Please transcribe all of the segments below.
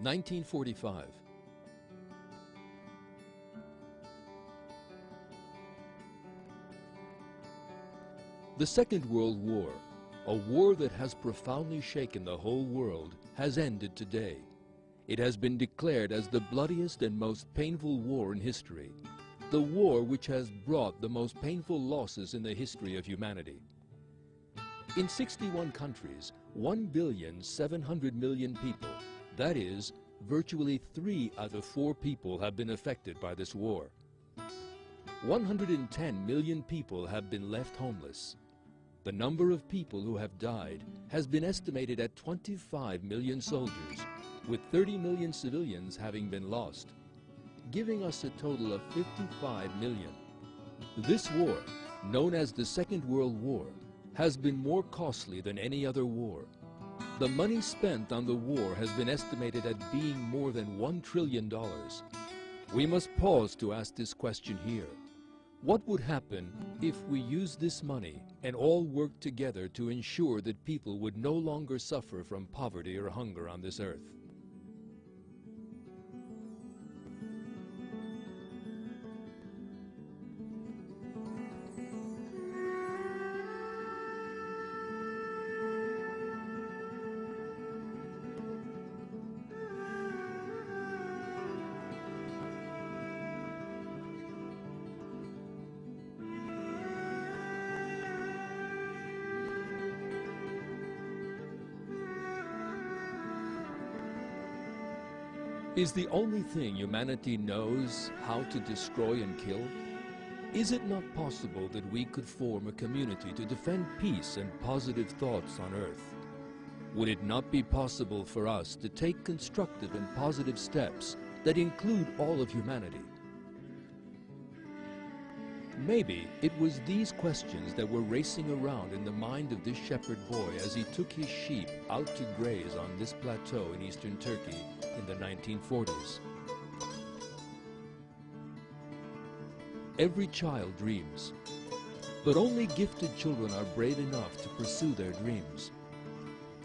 1945. The Second World War, a war that has profoundly shaken the whole world, has ended today. It has been declared as the bloodiest and most painful war in history, the war which has brought the most painful losses in the history of humanity. In 61 countries, 1,700,000,000 people, that is, virtually 3 out of 4 people have been affected by this war. 110 million people have been left homeless. The number of people who have died has been estimated at 25 million soldiers, with 30 million civilians having been lost, giving us a total of 55 million. This war, known as the Second World War, has been more costly than any other war. The money spent on the war has been estimated at being more than $1 trillion. We must pause to ask this question here. What would happen if we used this money and all worked together to ensure that people would no longer suffer from poverty or hunger on this earth? Is the only thing humanity knows how to destroy and kill? Is it not possible that we could form a community to defend peace and positive thoughts on earth? Would it not be possible for us to take constructive and positive steps that include all of humanity? Maybe it was these questions that were racing around in the mind of this shepherd boy as he took his sheep out to graze on this plateau in eastern Turkey in the 1940s. Every child dreams, but only gifted children are brave enough to pursue their dreams.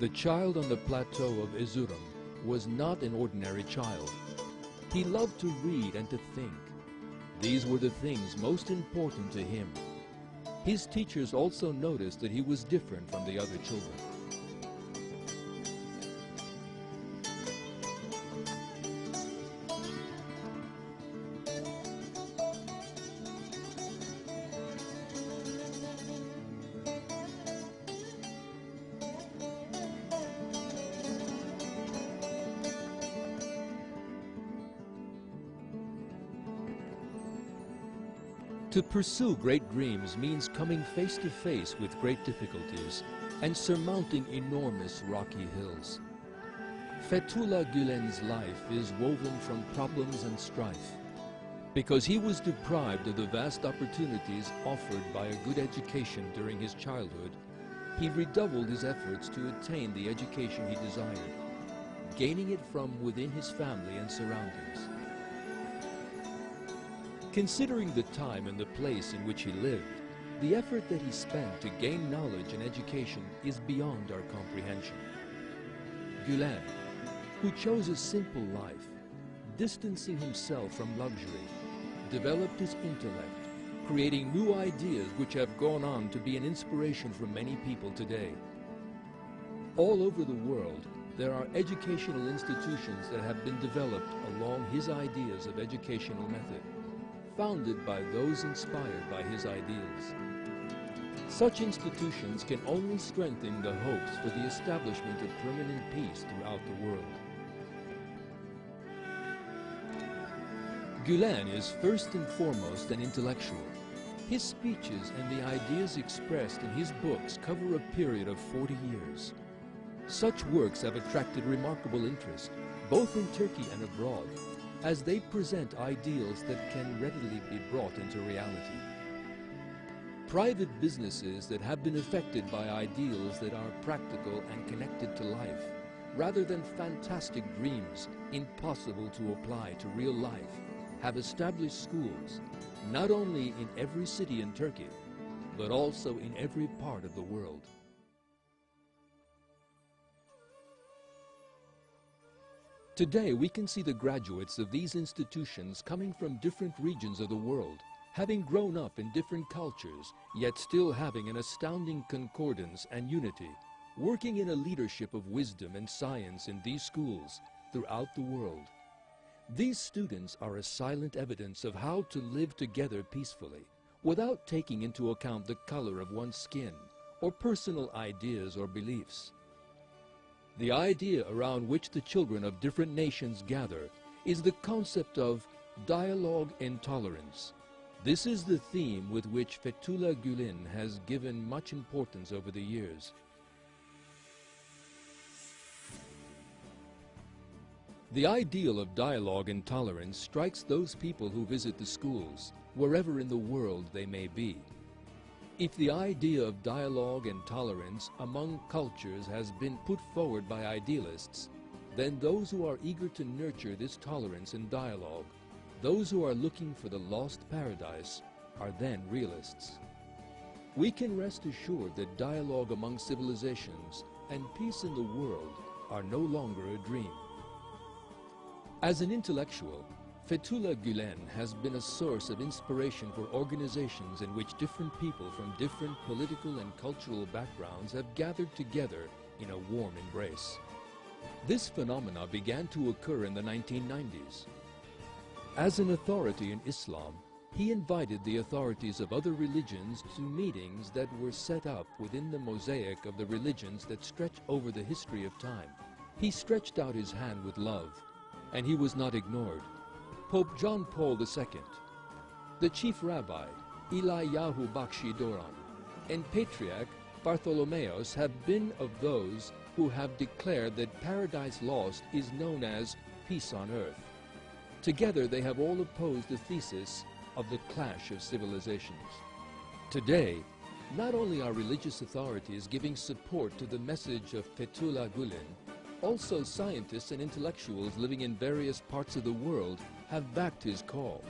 The child on the plateau of Erzurum was not an ordinary child. He loved to read and to think. These were the things most important to him. His teachers also noticed that he was different from the other children. To pursue great dreams means coming face to face with great difficulties and surmounting enormous rocky hills. Fethullah Gülen's life is woven from problems and strife. Because he was deprived of the vast opportunities offered by a good education during his childhood, he redoubled his efforts to attain the education he desired, gaining it from within his family and surroundings. Considering the time and the place in which he lived, the effort that he spent to gain knowledge and education is beyond our comprehension. Gülen, who chose a simple life, distancing himself from luxury, developed his intellect, creating new ideas which have gone on to be an inspiration for many people today. All over the world, there are educational institutions that have been developed along his ideas of educational method, founded by those inspired by his ideals. Such institutions can only strengthen the hopes for the establishment of permanent peace throughout the world. Gülen is first and foremost an intellectual. His speeches and the ideas expressed in his books cover a period of 40 years. Such works have attracted remarkable interest, both in Turkey and abroad, as they present ideals that can readily be brought into reality. Private businesses that have been affected by ideals that are practical and connected to life, rather than fantastic dreams impossible to apply to real life, have established schools, not only in every city in Turkey, but also in every part of the world. Today, we can see the graduates of these institutions coming from different regions of the world, having grown up in different cultures, yet still having an astounding concordance and unity, working in a leadership of wisdom and science in these schools throughout the world. These students are a silent evidence of how to live together peacefully, without taking into account the color of one's skin, or personal ideas or beliefs. The idea around which the children of different nations gather is the concept of dialogue and tolerance. This is the theme with which Fethullah Gülen has given much importance over the years. The ideal of dialogue and tolerance strikes those people who visit the schools, wherever in the world they may be. If the idea of dialogue and tolerance among cultures has been put forward by idealists, then those who are eager to nurture this tolerance and dialogue, those who are looking for the lost paradise, are then realists. We can rest assured that dialogue among civilizations and peace in the world are no longer a dream. As an intellectual, Fethullah Gülen has been a source of inspiration for organizations in which different people from different political and cultural backgrounds have gathered together in a warm embrace. This phenomena began to occur in the 1990s. As an authority in Islam, he invited the authorities of other religions to meetings that were set up within the mosaic of the religions that stretch over the history of time. He stretched out his hand with love, and he was not ignored. Pope John Paul II, the Chief Rabbi, Eliyahu Bakshi Doran, and Patriarch Bartholomeos have been of those who have declared that Paradise Lost is known as peace on earth. Together they have all opposed the thesis of the clash of civilizations. Today, not only are religious authorities giving support to the message of Fethullah Gulen, also scientists and intellectuals living in various parts of the world have backed his call.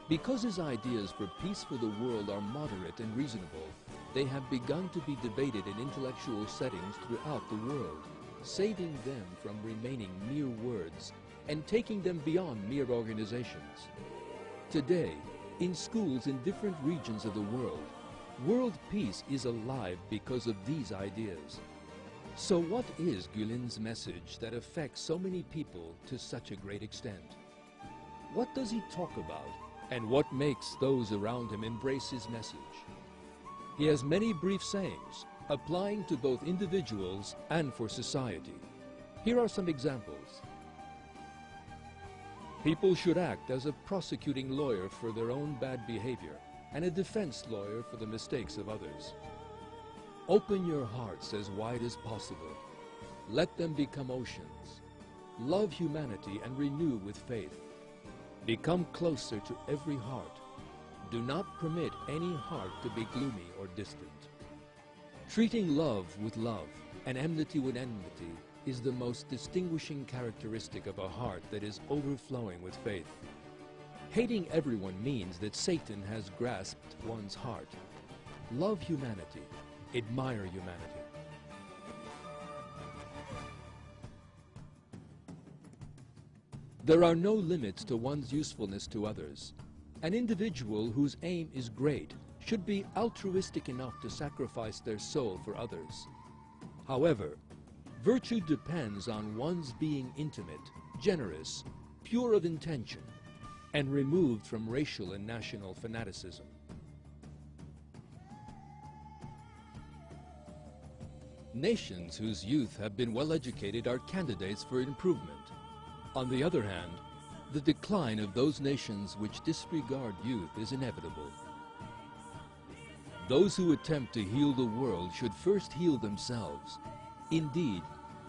Because his ideas for peace for the world are moderate and reasonable, they have begun to be debated in intellectual settings throughout the world, saving them from remaining mere words and taking them beyond mere organizations. Today, in schools in different regions of the world peace is alive because of these ideas. So what is Gülen's message that affects so many people to such a great extent? What does he talk about, and what makes those around him embrace his message? He has many brief sayings, applying to both individuals and for society. Here are some examples. People should act as a prosecuting lawyer for their own bad behavior and a defense lawyer for the mistakes of others. Open your hearts as wide as possible. Let them become oceans. Love humanity and renew with faith. Become closer to every heart. Do not permit any heart to be gloomy or distant. Treating love with love and enmity with enmity is the most distinguishing characteristic of a heart that is overflowing with faith. Hating everyone means that Satan has grasped one's heart. Love humanity. Admire humanity. There are no limits to one's usefulness to others. An individual whose aim is great should be altruistic enough to sacrifice their soul for others. However, virtue depends on one's being intimate, generous, pure of intention, and removed from racial and national fanaticism. Nations whose youth have been well educated are candidates for improvement. On the other hand, the decline of those nations which disregard youth is inevitable. Those who attempt to heal the world should first heal themselves. Indeed,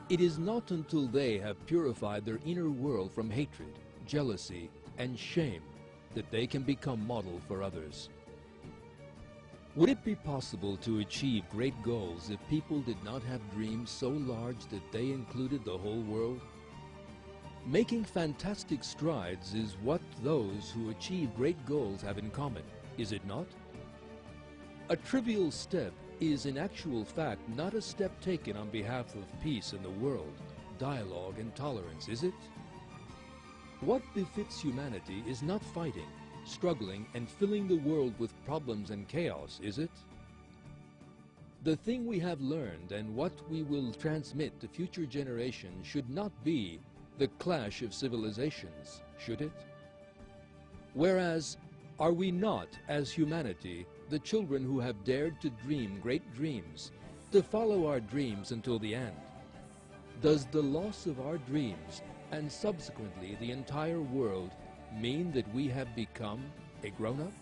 it is not until they have purified their inner world from hatred, jealousy, and shame that they can become model for others. Would it be possible to achieve great goals if people did not have dreams so large that they included the whole world? Making fantastic strides is what those who achieve great goals have in common, is it not? A trivial step is in actual fact not a step taken on behalf of peace in the world, dialogue and tolerance, is it? What befits humanity is not fighting, struggling, and filling the world with problems and chaos, is it? The thing we have learned and what we will transmit to future generations should not be the clash of civilizations, should it? Whereas, are we not, as humanity, the children who have dared to dream great dreams, to follow our dreams until the end? Does the loss of our dreams, and subsequently the entire world, mean that we have become a grown-up?